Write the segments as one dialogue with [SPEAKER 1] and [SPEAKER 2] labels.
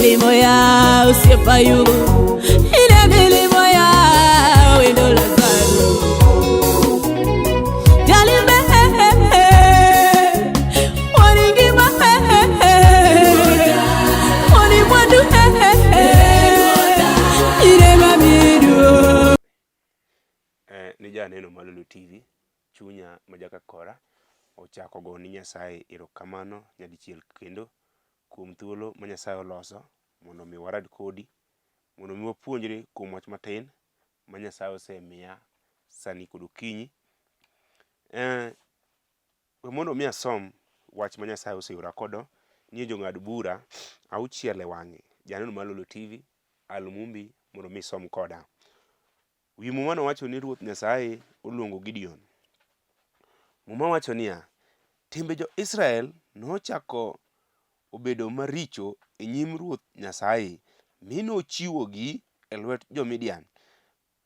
[SPEAKER 1] limo ya usiepa yu ine limo ya wendo la zaru Jalimbe waningi ma wani mwandu ine mamidu
[SPEAKER 2] ni janeno Malulu TV chunya majaka kora ochako go ni Nyasaye erokamano nyadichiel kendo kuom thuolo ma Nyasaye oloso mondo mi warad kodi mondo mi wapuonjre kuom wach matin ma Nyasaye osemiya sani kod okinyi. Mondo mi asom wach ma Nyasaye oseora kodo ni Jong'ad Bura auchiel e wang'e janeno Malulu TV alumumbi mondo mi som koda. Wi muma nowacho ni Ruoth Nyasaye oluongo Gideon. Muma wacho niya, timbe jo Israel nochako obedo maricho e nyim Ruoth Nyasaye mi nochiwogi e lwet Jo-Midian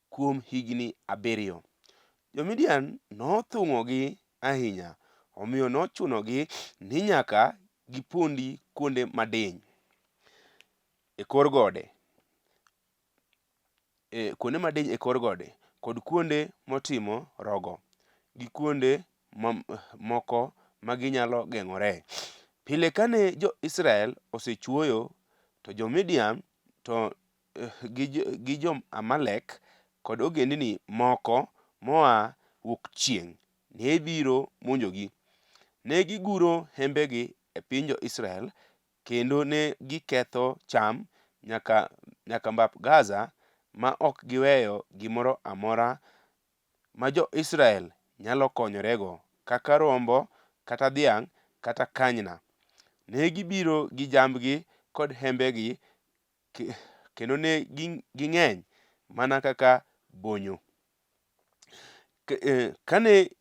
[SPEAKER 2] kuom higni abiriyo. Jo-Midian nothung'ogi ahinya, omiyo nochunogi ni nyaka gipondi kuonde madiny e kor gode, kuonde madiny e kor gode kod kuonde motimo rogo gi kuonde moko ma ginyalo geng'oree. Pile kane jo-Israel osechuoyo to Jo-Midian to gi jo-Amalek kod ogendini moko moa wuok chieng' ne biro monjogi. Ne giguro hembegi e piny jo-Israel kendo ne giketho cham nyaka mbap Gaza ma ok giweyo gimoro amora ma jo-Israel nyalo konyorego kaka rombo kata dhiang' kata kanyna. Ne gibiro gi jambgi kod hembegi kendo ne ging'eny mana kaka bonyo. Kane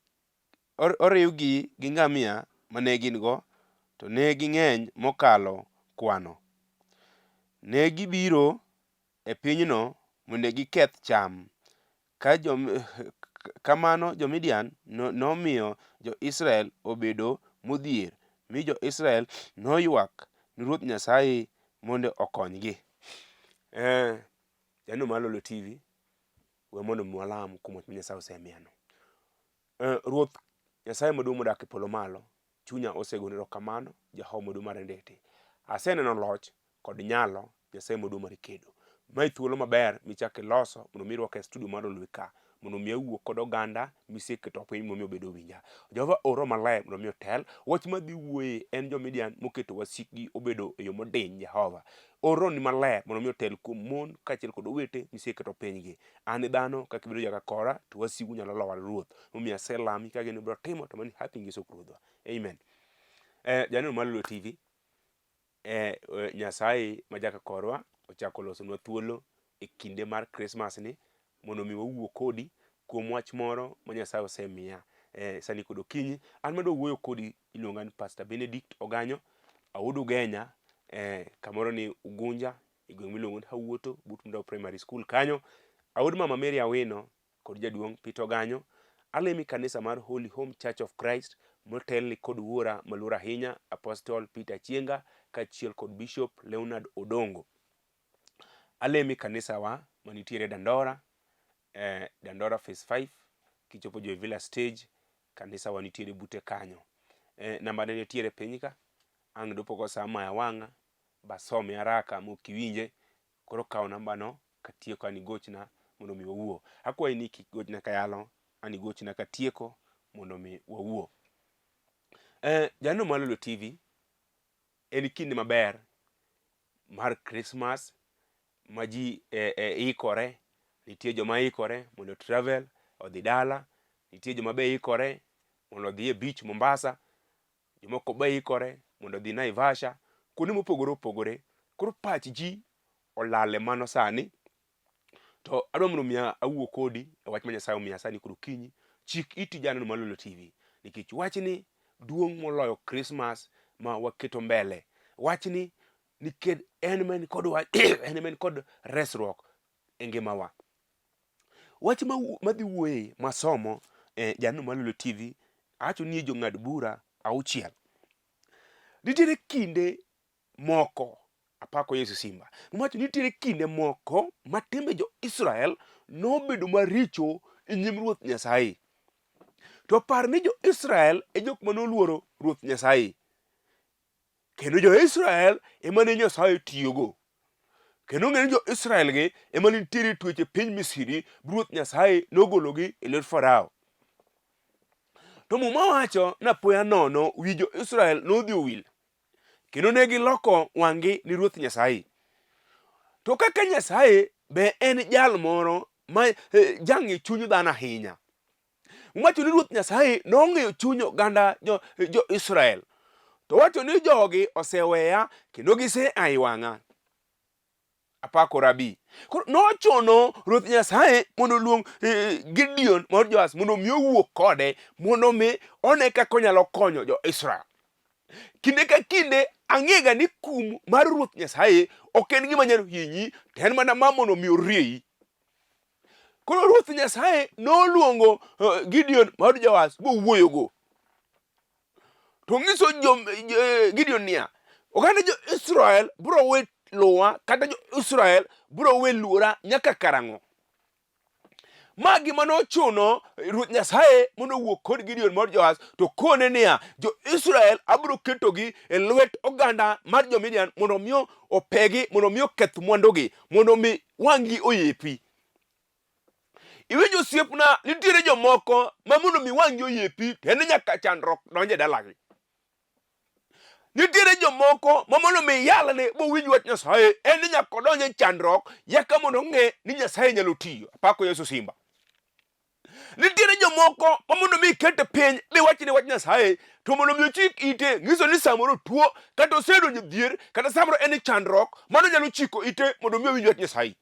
[SPEAKER 2] oriwgi gi ngamia mane gin go to ne ging'eny mokalo kwano. Ne gibiro e pinyno mondo giketh cham. Kamano Jo-Midian nomiyo Jo-Israel obedo modhier mi Jo-Israel noywak ni Ruoth Nyasaye mondo okonygi. Janeno Malulu TV we mondo mwalam kuom wach ma Nyasaye osemiyano. Ruoth Nyasaye maduong' modak e polo malo, chunya osegone erokamano, Jehova maduong' mar ndete. Aseneno loch kod nyalo Nyasaye maduong' mar kedo. Mae thuolo maber michak iloso mondo mi irwaka e studio mar Olwe ka mondo mi awuo kod oganda miseketo piny mondo mi obedo winja. Jehova oro maler mondo mi otel. Wach madhi wuoye en Jo-Midian moketo wasikgi obedo e yo modiny. Jehova oro ni maler mondo mi otel kuom mon kaachiel kod owete miseketo pinygi. An dhano kaka ibedo jaka kora to wasigu nyalo lowar Ruoth. Omiyo aselami ka gini biro timo to mani happy ngiso Ruodhwa. Amen. Janeno Malulu TV Nyasaye ma jaka korwa ochako losonwa thuolo e kinde mar Christmas ni mondo mi wawuo kodi kuom wach moro ma Nyasaye osemiya sani kod okinyi. An mado wuoyo kodi iluonga ni Pastor Benedict Oganyo. Audu Genya kamoro ni Ugunja e gweng' miluongo ni Hawuoto but Mdao Primary School kanyo. Aud Mama Mary Awino kod jaduong' Peter Oganyo. Alemi kanisa mar Holy Home Church of Christ motelni kod wuora maluor ahinya Apostle Peter Chienga kaachiel kod Bishop Leonard Odongo. Alemi kanisa wa manitiere Dandora, Dandora Phase 5 kichopo jo Villa Stage, kanisa wa nitiere bute kanyo. Namba ne nitiere piny ka, ang' dopoko sama ya wang'a basome haraka mokiwinje, koro kaw namba no katieko ani gochna mondo mi wawuo. Akwayi ni kik gochna kayalo, ani gochna katieko mondo mi wawuo. Janeno Malulu TV en kinde maber mar Christmas ma ji ikore. Nitie joma ikore mondo travel odhi dala, nitie joma be ikore mondo odhi e beach Mombasa, jomoko be ikore mondo odhi Naivasha, kuonde mopogore opogore. Koro pach ji olale mano sani to adwa mondo mi awuo kodi e wach ma Nyasaye omiya sani kod okinyi. Chik iti janeno Malulu TV nikech wachni duong' moloyo Christmas ma waketo mbele. Wachni nikech en men kod resruok e ngimawa. Wach madhi wuoye masomo janeno Malulu TV acho ni Jong'ad Bura auchiel. Nitiere kinde moko apako Yesu simba. Mowacho nitiere kinde moko ma timbe jo Israel nobedo maricho e nyim Ruoth Nyasaye. To par ni jo Israel e jok manoluoro Ruoth Nyasaye. Kendo jo Israel ema ne Nyasaye tiyogo. Kendo ng'eni jo Israel gi ema nitiere tuoche piny Misri, Ruoth Nyasaye nogologi e lwet Farao. To Muma wacho na apoya nono wi jo Israel nodhi owil. Kendo ne giloko wang'gi ni Ruoth Nyasaye. To kaka Nyasaye be en jal moro ma jang'e chuny dhano ahinya. Wacho ni Ruoth Nyasaye nong'eyo chuny oganda jo Israel. To wacho ni jogi oseweya kendo gise ai wang'a. Apako Rabi. Koro nochuno Ruoth Nyasaye mondo luong Gideon mar Joas mondo mi owuok kode mondo mi one kaka onyalo konyo jo Israel. Kinde ka kinde ang'ega ni kum mar Ruoth Nyasaye ok en gima nyalo hinyi, to en mana ma mondo mi orieyi. Koro Ruoth Nyasaye noluongo Gideon mar Joas mowuoyogo. To ng'iso Gideon niya, oganda jo Israel biro we luwa kata jo Israel biro we luora nyaka karang'o. Ma gima nochuno Ruoth Nyasaye mondo owuok kod Gideon mar Joas to kone niya, jo Israel abiro ketogi e lwet oganda mar Jo-Midian mondo mi opegi, mondo mi oketh mwandugi, mondo mi wang'gi oyepi. Iwinjo osiepna, nitiere jomoko ma mondo mi wang'gi oyepi to en nyaka chandruok donje dalagi. Nitiere jomoko ma mondo mi yalne mowinj wach Nyasaye en nyaka donje chandruok yaka mondo ng'e ni Nyasaye nyalo tiyo. Apako Yesu simba. Nitiere jomoko ma mondo mi kete piny miwachne wach Nyasaye to mondo mi ochik ite ng'iso ni samoro tuo kata osedonjo dhier kata samoro en chandruok mano nyalo chiko ite mondo mi owinj wach Nyasaye.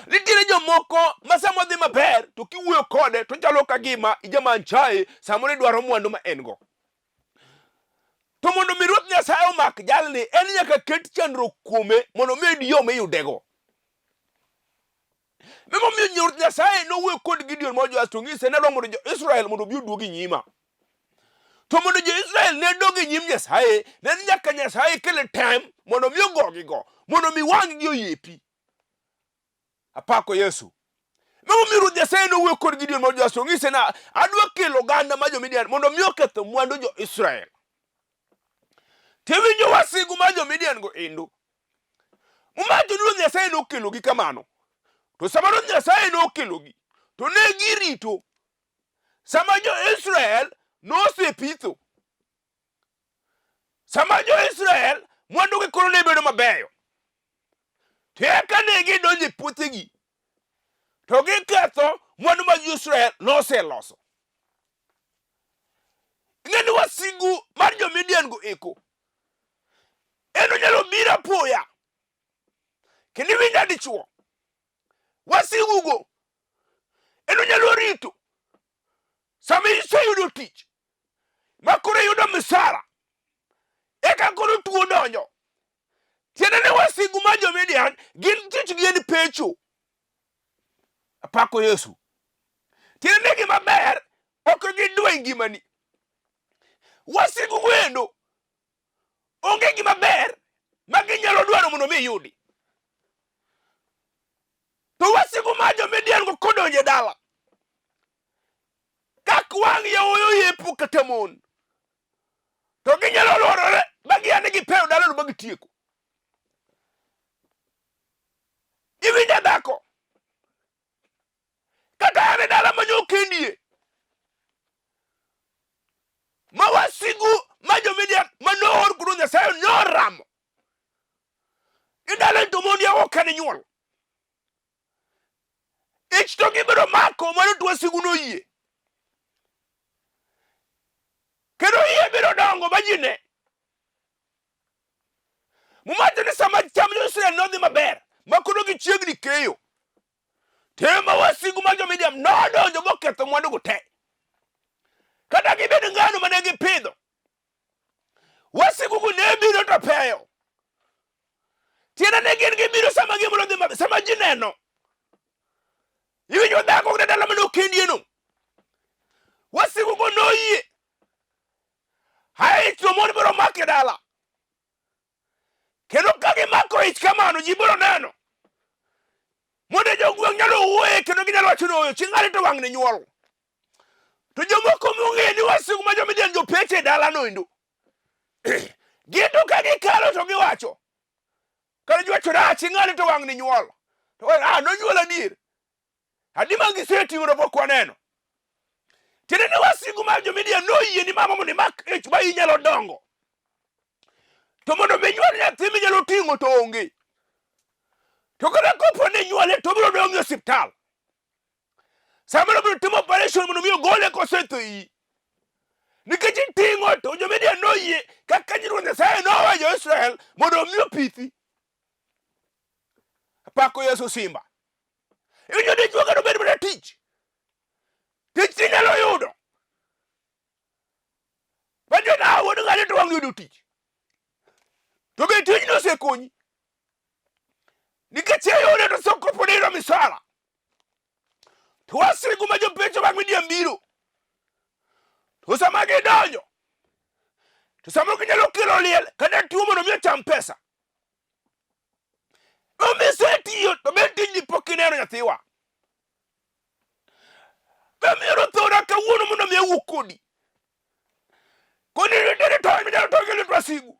[SPEAKER 2] Nitiere jomoko ma samo dhi maber to kiwuoyo kode to chalo ka gima ijamany chaye samoro idwaro mwandu ma en go. To mondo mi Ruoth Nyasaye omak jalni en nyaka ket chandruok kuome mondo mi edi yo miyudego. Momiyo Ruoth Nyasaye nowuoyo kod Gideon mar Joas to ng'ise ne mondo jo Israel mondo bi oduogi nyima. To mondo jo Israel ne dogi nyim Nyasaye, ne nyaka Nyasaye kele tem mondo mi ogogigo, mondo mi wang'gi oyepi. Apako Yesu. Momiyo Ruoth Nyasaye nowuoyo kod Gideon mar Joas to ng'ise na adwa kelo oganda ma Jo-Midian mondo mi oketho mwandu jo Israel. Tiwinjo wasigu ma Jo-Midian go endo. Umacho Ruoth Nyasaye nokelogi kamano. To sama Ruoth Nyasaye nokelogi, to ne girito. Sama jo Israel nosepitho. Sama jo Israel mwandu gi koro ne bedo mabeyo. To eka ne gidonjo e puothegi. To giketho mwandu ma Israel noseloso. Ng'eni wasigu mar Jo-Midian go eko. Eno nyalo biro apoya. Kendo winja dichuo. Wasigu go. Eno nyalo rito. Sama iseyudo tich. Ma koro yudo misara. Eka koro tuo donjo. Tiende ne wasigu mar Jo-Midian gin tich gi en pecho. Apako Yesu. Tiende ne gima ber ok gidwa ngimani. Wasigu go endo onge gima ber ma ginyalo dwaro mondo mi yudi. To wasigu mar Jo-Midian go kodonje dala. Kak wang' yawoyo yepo kata mon. To ginyalo lorore magiane gipew dalano magitieko. Iwinja dhako. Kata ane dala manyo kendie. Ma wasigu ma Jo-Midian manor kuno Nyasaye noramo. Idala to mon yawo kane nyuol. Ich to gibiro mako mano to wasigu no yie. Kero yie biro dongo bajine. Mumacho ni sama cham Israel nodhi maber. Makono gichiegni keyo. Tema wasigu ma Jo-Midian nodonjo moketho mwandu go te. Kata gibedo ngano mane gipidho. Wasigu go ne biro to peyo. Tiende ne gin gibiro sama gimoro dhi maber. Sama ji neno. Iwinjo dhako kata dala mane okendie no. Wasigu go noyie. Hai to mon biro make dala. ng'ich kamano ji biro neno. Mondo jogweng' nyalo wuoye kendo ginyalo wacho ni oyo chieng' ng'ane to wang' ne nyuol. To jomoko mong'e ni wasigu ma Jo-Midian jopeche e dalano endo. Gito ka gikalo to giwacho. Kare giwacho na chieng' ng'ane to wang' ne nyuol. To nonyuol adier. Adi ma gisetimo to pok waneno. Tiende ni wasigu mar Jo-Midian noyie ni mama mondo imak ich ma inyalo dongo. To mondo minyuol nyathi minyalo ting'o to onge. To kata kopo ni nyuole to biro dong' e osiptal. Samoro biro timo operation mondo mi ogole kosetho iyi. Nikech iting'o to Jo-Midian noyie kaka Ruoth Nyasaye noweyo jo-Israel mondo mi opithi. Pako Yesu simba. Iwinjo dichuo kendo bed mana tich. Tich inyalo yudo. Banjo na wuod ng'ane to wang' yudo tich. To be tijno osekonyi. Nikech yore to soko podiro misala. To wasigu ma jopecho mag Midian biro. To sama gidonjo. To sama ginyalo kelo liel kata tuo mondo mi ocham pesa. Omisetiyo to be tijni pok ineno nyathiwa. Bemiro thora kawuono mondo mi awuok kodi. Kodi nitere to minyalo togi lwet wasigu.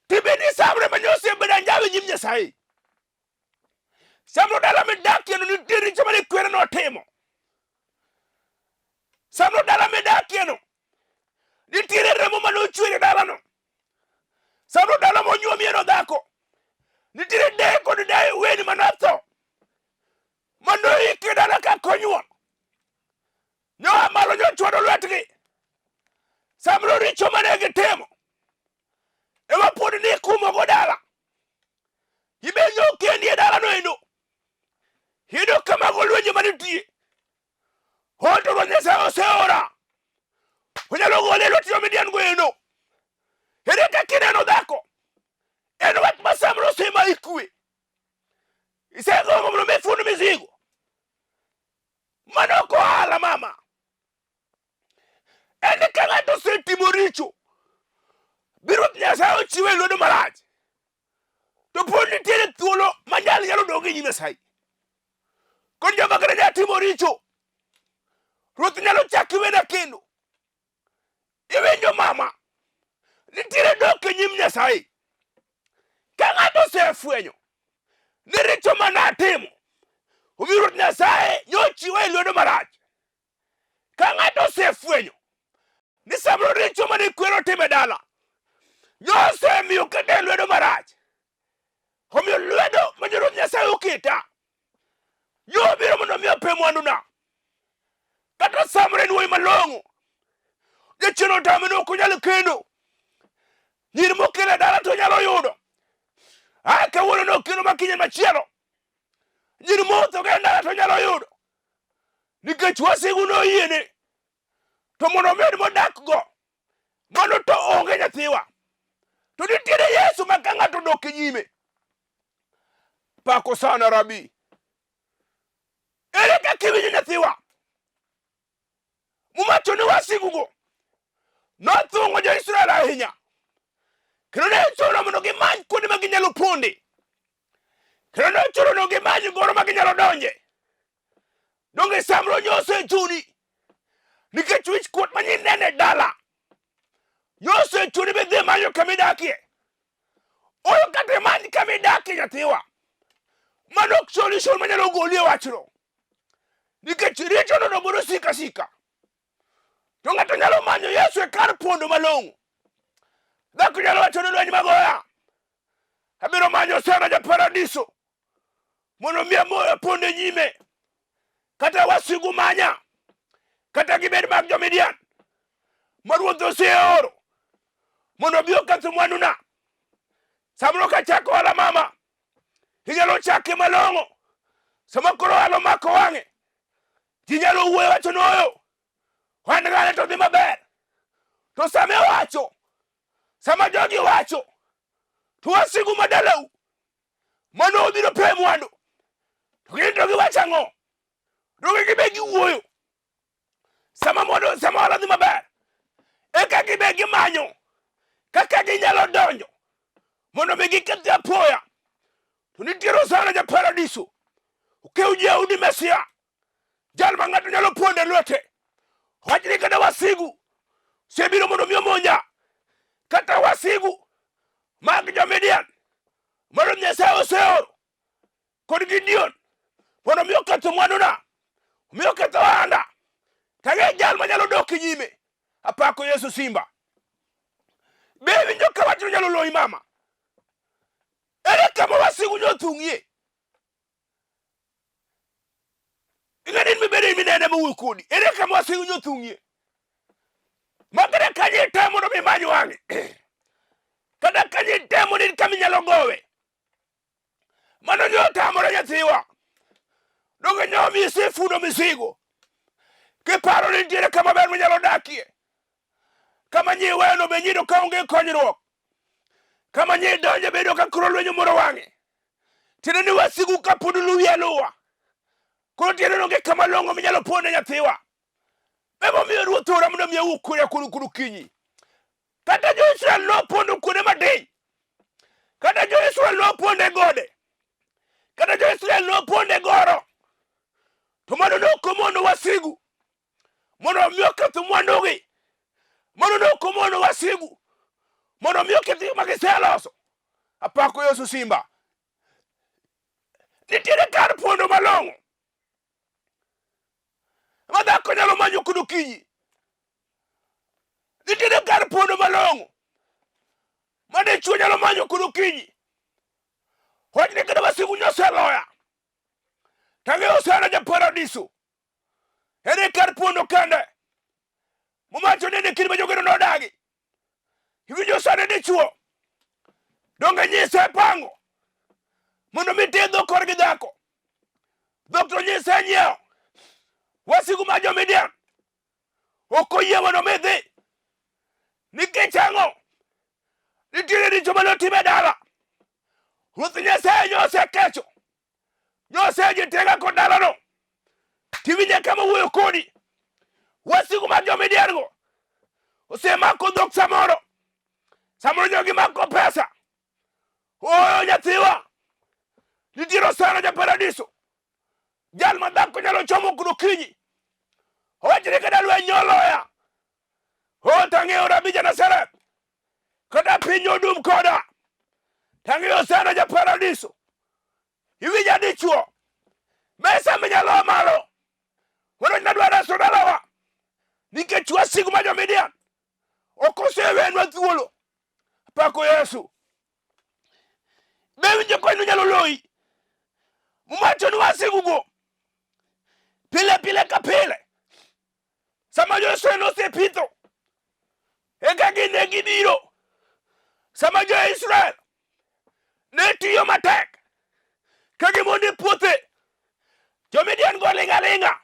[SPEAKER 2] Timbe ni samre manyosie beda njawe nyim Nyasaye. Samro dala medakie no nitiere chama ni kwere no timo. Samro dala medakie no nitiere remo manochwere dala no. Samro dala monyuomi eno dhako. Nitiere deye kod deye weni manatho. Manoike dala ka konyuol. Nyoa malo nyochwado lwetgi. Samro richo mane gitimo. Ewa pod ni kumo go dala. Ibenyo kendi e dala no endo. Hido kama golwenje manitie. Hoto Ruoth Nyasaye oseora. Onyalo gole lwet Jo-Midian go endo. Ere kaka ineno dhako. En wach ma samro sema ikwe. Isegomo mondo mifund mizigo. Mano kohala mama. En ka ng'ato osetimo richo. Ruoth Nyasaye ochiwe lwedo marach. To pod nitiere thuolo ma nyalo dong' e nyim Nyasaye. Kod joma kata nyalo timo richo. Ruoth nyalo chaki wena kendo. Iwinjo mama. Nitiere dok e nyim Nyasaye. Ka ng'ato osefwenyo ni richo manatimo. Omiyo Ruoth Nyasaye nyochiwe lwedo marach. Ka ng'ato osefwenyo ni samro richo mane kwero time dala. Nyose miyo kete lwedo marach. Omiyo lwedo ma Ruoth Nyasaye oketa. Yo biro mondo mi ope mwanduna. Kata samre nuoyi malong'o. Jachien tame no ok onyal kendo. Nyiri mokelo e dala to nyalo yudo. Kawuono nokelo makinye machielo. Nyiri motho ge dala to nyalo yudo. Nikech wasigu noyiene. To mondo med modak go. Mano to onge nyathiwa. To nitiere Yesu ma ka ng'ato dok e nyime. Pako sana Rabi. Ere kaka iwinjo nyathiwa. Mumacho ni wasigu go. Nothung'o jo-Israel ahinya. Kendo ne chuno mondo gimany kuonde ma ginyalo ponde. Kendo ne chuno mondo gimany goro ma ginyalo donje. Donge samro nyose chuni. Nikech wich kuot manyinene dala. Nyose chuni be dhi manyo kamidakie. Oyo kata manyi kamidakie nyathiwa. Mano ok solution manyalo goli e wachno. Nikech richo no biro sika sika. To ng'ato nyalo manyo Yesu e kar pondo malong'o. Dhako nyalo wacho ni lweny magoya. Abiro manyo Sara ja paradiso. Mondo mi amoyo ponde nyime. Kata wasigu manya. Kata gibed mag Jo-Midian. Ma Ruoth oseoro. Mondo bi oketho mwanduna. Samro ka chako ohala mama. Inyalo chake malong'o. Sama koro ohala omako wang'e. Ji nyalo wuoyo wacho noyo. Wan ng'ane to dhi maber. To sama wacho. Sama jogi wacho. To wasigu madalau. Mano obiro pe mwandu. To ginto giwacho ang'o. Donge gibe giwuoyo. Sama ohala dhi maber. Eka gibe gimanyo. Kaka ginyalo donjo. mondo mi giketh apoya. To nitiere sana ja paradiso okew Yahudi Mesia, jal ma ng'ato nyalo ponde lwete. Wachni kata wasigu sebiro mondo mi omonja, kata wasigu mag Jo-Midian mondo Nyasaye oseoro kod Gideon mondo mi oketho mwanduna, mi oketho ohanda. Tage jal manyalo dok nyime. Apako Yesu Simba. Be winjo ka wach nyalo loyi mama. Ere kama wasigu nothung'ie. Ing'eni mibede minene mawuok kodi. Ere kama wasigu nothung'ie. Magre kanye temo no mimanyo wang'e. Kada kanye temo ni kama inyalo gowe. Mano nyotamore nyathiwa. Donge nyomi isifudo misigo. Kiparo ni nitiere kama ber minyalo dakie. Kama nyi weno be nyido kaonge konyruok. Kama nyi donje bedo ka kuro lwenyo moro wang'e. Tiende ni wasigu ka pod luwi aluwa. Koro tiende nonge kama longo minyalo ponde nyathiwa. Bebo miyo Ruoth ora mondo miya ukuri kuru kinyi. Kata Jo-Israel nopondo kuonde madiny. Kata Jo-Israel noponde gode. Kata Jo-Israel noponde goro. To mano nokomono wasigu mondo mi oketho mwandugi. Mano nokomono wasigu mondo mi oketho gik magiseloso. Apako Yesu Simba. Nitiere kar pondo malong'o ma dhako nyalo manyo kuno kinyi. Nitiere kar pondo malong'o ma dichuo nyalo manyo kuno kinyi. Wachni kata wasigu nyoseloya. Tange osana ja paradiso. Ere kar pondo kende. Mumacho nene kiri majogero no dagi. Hivinjo sana dichuo. Donge nyise pango. Mondo mite dhok korgi dhako. Dhok to nyise nyeo. Wasigu ma Jo-Midian okoyie mondo midhi. Nikech ang'o? Nitiere richo manotime dala. Ruoth Nyasaye nyosekecho. Nyosejitenga kod dalano. Tiwinje kama wuoyo kodi. Wasigu ma Jo-Midian go osemako dhok samoro. Samoro jogi mako pesa. Oyo nyathiwa. Nitiere sana ja paradiso. Jal ma dhako nyalo chomo kuno kinyi. Owachre kada lweny nyoloya. Tang'eyo rabija Nazareth. Kada piny odum koda. Tang'eyo sana ja paradiso. Iwinja dichuo. Mesa minyalo malo. Wano nadwara sodalawa. Nikech wasigu ma Jo-Midian okosewenwa thuolo. Apako Yesu. Be winjo konu nyalo loyi. Mumacho ni wasigu go. Pile ka pile. Sama Jo-Israel osepitho. Eka gine gibiro. Sama Jo-Israel ne tiyo matek. Kagimondo puothe. Jo-Midian go linga.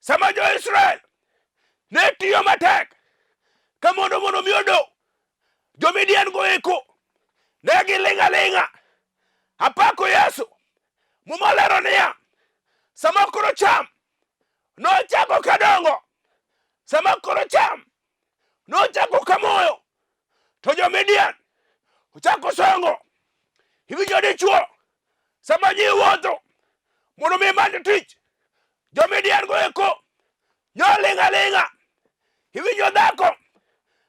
[SPEAKER 2] Sama Jo-Israel ne tiyo matek. Kamondo miodo. Jo-Midian go eko. Ne gilinga. Apako Yesu. Mumolero niya. Sama koro cham nochako kadongo. Sama koro cham nochako kamoyo. To Jo-Midian ochako songo. Hivinjo dichuo. Sama nyi wuotho mondo mi manyo tich. Jo-Midian go eko nyolinga. Hivinjo dhako.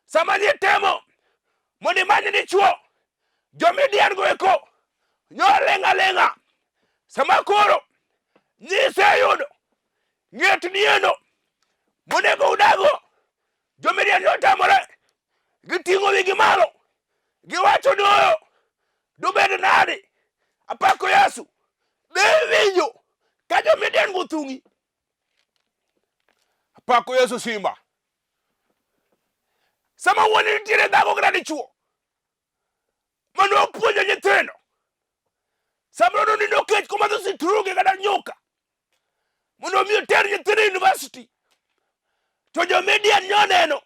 [SPEAKER 2] Sama nyi temo mondo imany dichuo. Jo-Midian go eko nyolinga. Sama koro nyiseyudo ng'et nieno monego udago. Jo-Midian notamore. Giting'o wigi malo. Giwacho ni oyo dobed nade. Apako Yesu. Be winjo ka Jo-Midian go thung'i. Apako Yesu Simba. Sama wuoni nitiere dhako kata dichuo mano puonjo nyithindo. Samoro nindo kech komadho sitruge kata nyuka mondo mi oter nyithindo university. To Jo-Midian nyoneno.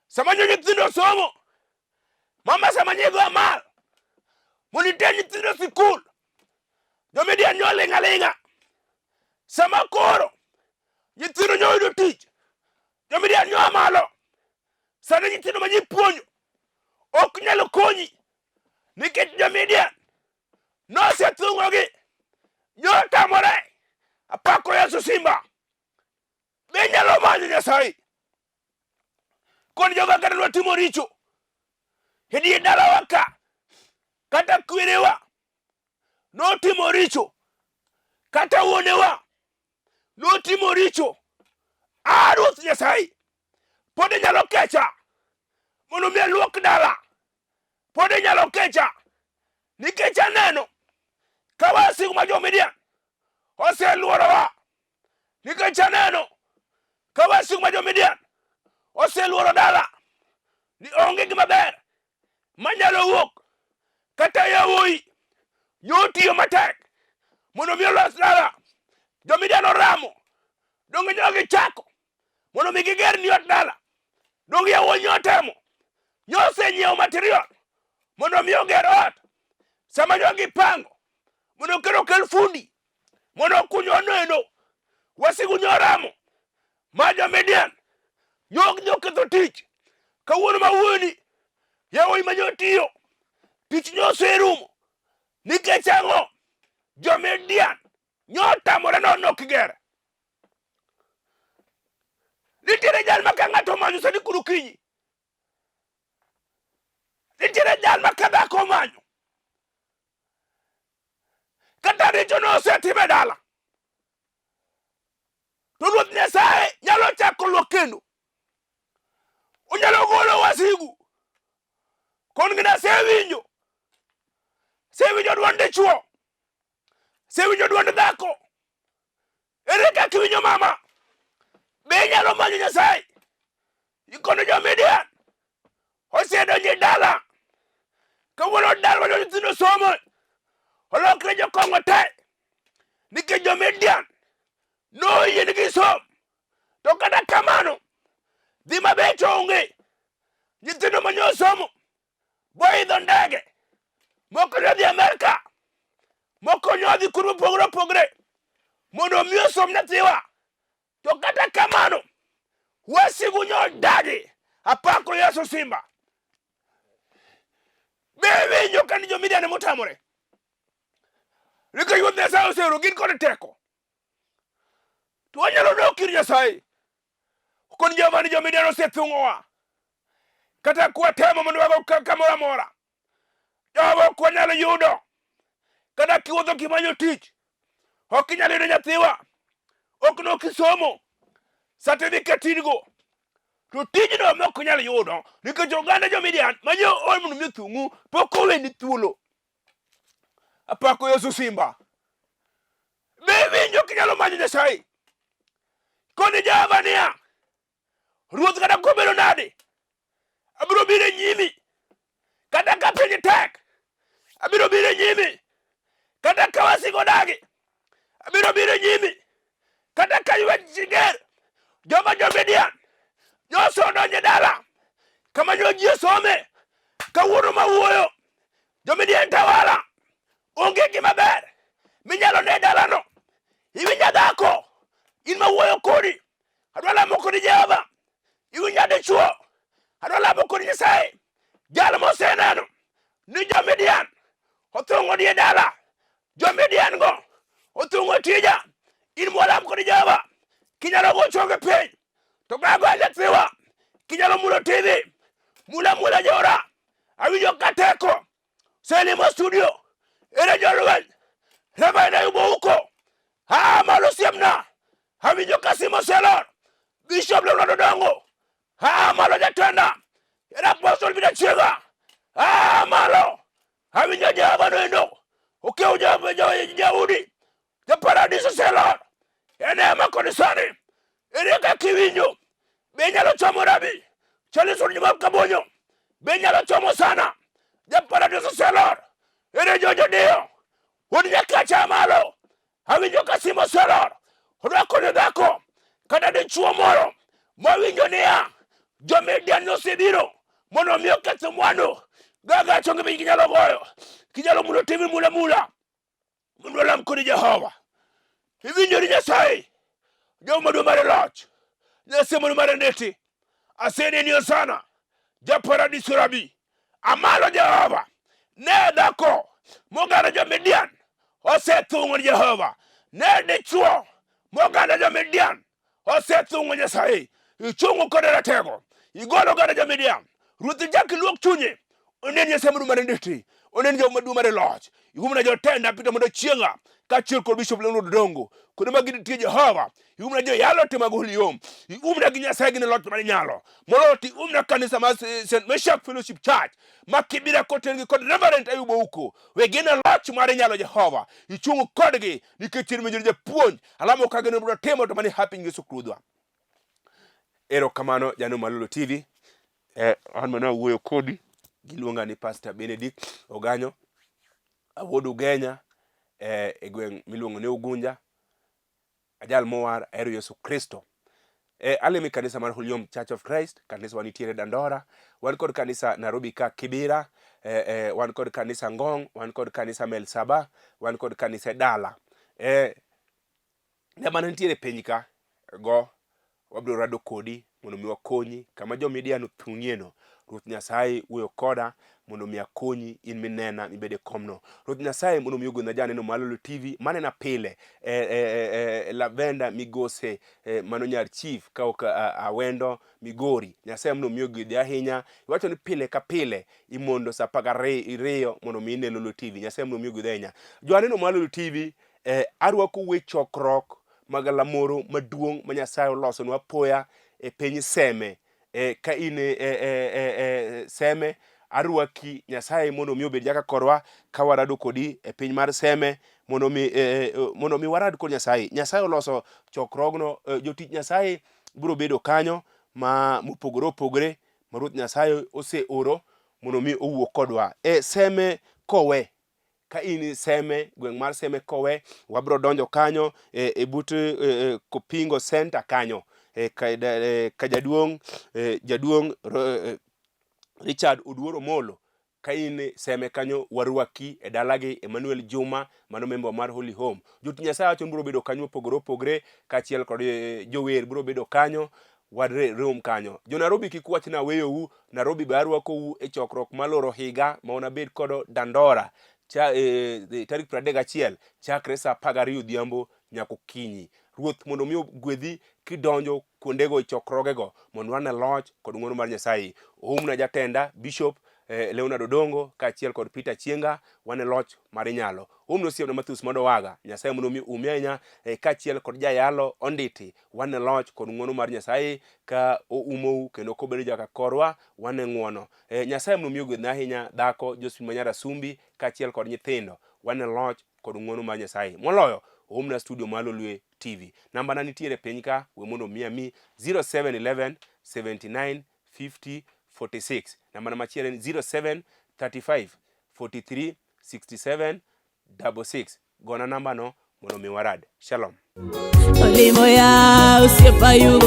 [SPEAKER 2] Sama nyithindo somo. Mama sama nyigo amal mondo iter nyithindo sikul. Jo-Midian nyolinga. Sama koro nyithindo nyoyudo tich. Jo-Midian nyomalo. Sana nyithindo ma nyipuonjo ok nyalo konyi. nikech jo-Midian nosethung'ogi. Jotamore apako Yesu simba. Be nyalo manyo Nyasaye. Kon joga kata notimo richo e dier dalawa ka, kata kwerewa notimo richo, kata wuonewa notimo richo. Ruoth Nyasaye pod nyalo kecha mondo mi aluok dala. Pod nyalo kecha nikech aneno ka wasigu ma jo-Midian oseluorowa. Nikech aneno ka wasigu ma jo-Midian oseluoro dala. Ni onge gima ber manyalo wuok. Kata yawuoyi nyotiyo matek mondo mi olos dala. Jo-Midian oramo. Donge nyogi chako mondo mi giger ni ot dala. Donge yawuoyi nyotemo. Nyosenyiewo material mondo mi oger ot. Sama nyogi pango mondo kel fundi mondo kunyo neno. Wasigu nyoramo. Ma jo-Midian nyoketho tich. Kawuono mawuoni yawuoyi manyotiyo tich nyoserumo. Nikech ang'o? Jo-Midian nyotamore nono kigere. Nitiere jal ma ka ng'ato manyo sani kuru kinyi. Nitiere jal ma ka dhako manyo. Kata richo nosetime dala. To Ruoth Nyasaye nyalo chako luok kendo. Onyalo golo wasigu. Kon gina sewinjo. Sewinjo duond dichuo. Sewinjo duond dhako. Ere kaka iwinjo mama? Be nyalo manyo Nyasaye. Ikono jo-Midian osedonjo dala. Kawuono dala ma nyithindo somo olokre jokong'o te. Nikech jo-Midian noyienegi som. To kata kamano dhi maber to onge. Nyithindo manyosomo boidho ndege. Moko nyodhi Amerika. Moko nyodhi kuonde mopogore opogore mondo omi osom nyathiwa. To kata kamano wasigu nyodagi. Apako Yesu simba. Be winjo ka ni jo-Midian motamore. Nikech Ruoth Nyasaye oseoro gin kod teko. To wanyalo dok ir Nyasaye. Kon joma ni jo-Midian osethung'owa. Kata kwatemo mondo wago kamoro amora. Jogo ok wanyalo yudo. Kata kiwuotho kimanyo tich. Ok inyalo yudo nyathiwa. Ok nokisomo. Certificate in-go. To tijno mok nyalo yudo. Nikech oganda jo-Midian manyo mondo mi thung'u pok oweni thuolo. Apako Yesu simba. Be winjo kinyalo manyo Nyasaye. Koni Jehova niya. Ruoth kata kobedo nade. Abiro biro nyimi. Kata ka piny tek. Abiro biro nyimi. Kata ka wasigu dagi. Abiro biro nyimi. Kata ka ywech jiger. Joma jo-Midian nyosodonjo dala. Kama ji some. Kawuono mawuoyo. Jo-Midian tawala. Onge gima ber minyalo ne dalano. Iwinja dhako. In mawuoyo kodi. Adwa lamo kodi Jehova. Iwinja dichuo. Adwa lamo kodi Nyasaye. Jal moseneno ni jo-Midian othung'o die dala. Jo-Midian go othung'o tija. In mwalam kodi Jehova. Kinyalo go chonge piny. To gago nyathiwa. Kinyalo mulo TV. Mula jora. Awinjo kateko. Selimo studio. Ere jolweny. Reba ina yubo uko. Malo siemna. Awinjo kasimo selor. Bishop Leonardo Dongo. Malo jatenda. Ere apostol bida chiega. Malo. Awinjo Jehova noendo. Okeo Jaudi. Ja paradiso selor. Ene makoni sani. Ere kaka iwinjo. Be nyalo chomo rabi. Chaliso nyuma kabonyo. Be nyalo chomo sana. Ja paradiso selor. Ere jojo dio. Udi nyaka malo. Awinjo kasimo selor. Odwako ni dhako. Kata dichuo moro. Mawinjo niya. Jo-Midian nosebiro. Mondo miyo ketho mwandu. Gaga chonge bi kinyalo goyo. Kinyalo mulo TV mula. Mundo lam kodi Jehova. Iwinjo ni Nyasaye. Joma dwa mare loch. Nyasaye mondo mare neti. Asene ni osana. Ja paradiso rabi. Amalo Jehova. Ne moganda jo-Midian osethung'o Jehova. Ne dichuo moganda jo-Midian osethung'o Nyasaye. Ichung'o kode ratego. Igolo oganda jo-Midian. Ruoth Nyasaye luok chunye. Onen Nyasaye maduong' mar nditi. Onen Jehova maduong' mar loch. Igumna jotenda pita mondo chienga. Kaachiel kod Bishop Leonard Dongo. Kuonde ma gintie Jehova. Igumna jo-Yalo te mag Holiom. Igumna gi Nyasaye gi loch mar nyalo. Molo ti umna kanisa mar St. Meshach Fellowship Church. Makibira kotengi kod Reverend Ayubo Uko. We gina loch mar nyalo Jehova. Ichung kodgi nikech in menjori japuonj. Alamo ka gino bro temo to mani happy Yesu Kristo. Ero kamano jano Malolo TV. An mana wuoyo kodi giluonga ni Pastor Benedict Oganyo. Awuod Ugenya e gweng' miluongo ni Ugunja. Ajal mowar ahero Yesu Kristo. Alemi kanisa mar Holiom Church of Christ, kanisa wanitiere Dandora, wan kod kanisa Nairobi ka Kibira, wan kod kanisa Ngong, wan kod kanisa Melsaba, wan kod kanisa Dala. Ne mana nitiere piny ka go wabiro rado kodi mondo mi wakonyi kama jo-Midian othung'ieno. Ruoth Nyasaye wuoyo koda mondo mi akonyi in minena mibede komno. Ruoth Nyasaye mondo mi ogwedhna janeno Malolo TV manena pile Lavenda Migose mano nyar chief ka ok awendo Migori. Nyasaye mondo mi ogwedhi ahinya. Iwacho ni pile ka pile imondo sa 12 mondo mi ine Lolo TV. Nyasaye mondo mi ogwedhi ahinya. Janeno Malolo TV arwako we chokrok magalamoro maduong' ma Nyasaye olosonwa apoya e piny Seme. Ka ine Seme arwaki Nyasaye mondo mi obed jaka korwa ka warado kodi e piny mar Seme mondo mi warad kod Nyasaye. Nyasaye oloso chokrogno, jotich Nyasaye biro bedo kanyo mopogore opogore ma Ruoth Nyasaye oseoro mondo mi owuo kodwa. Seme kowe ka in Seme, gweng' mar Seme kowe, wabro donjo kanyo but Kopingo Center kanyo. Ka jaduong' Richard Oduoro Molo ka in Seme kanyo warwaki e dalagi. Emmanuel Juma mano member mar Holy Home. Jotich Nyasaye wacho biro bedo kanyo opogore opogore kaachiel kod jower biro bedo kanyo. Wadre rom kanyo. Jo Nairobi kik wach na weyou. Nairobi be arwakou e chokruok maloro higa ma unabed kodo Dandora tarik 31 chakre sa 12 odhiambo nyaka okinyi. Ruoth mondo mi ogwedhi kidonjo kuondego e chokrogego mondo wane loch kod ng'wono mar Nyasaye. Oumna jatenda Bishop Leonard Dongo kaachiel kod Peter Chienga wane loch mar nyalo. Oumno osiepna Mathus Modowaga. Nyasaye mondo mi umi ahinya kaachiel kod jayalo Onditi wane loch kod ng'wono mar Nyasaye ka oumou kendo kobedo jaka korwa wane ng'wono. Nyasaye mondo mi ogwedhna ahinya dhako Josephine Manyara Sumbi kaachiel kod nyithindo wane loch kod ng'wono mar Nyasaye. Moloyo oumna studio Malolo TV. Namba na nitiere piny ka we mondo mi 0711 79 50 46. Namba na machielo ni 0735 43 67 66. Gona namba no mondo mi warad. Shalom.
[SPEAKER 1] Olimo ya usiepayu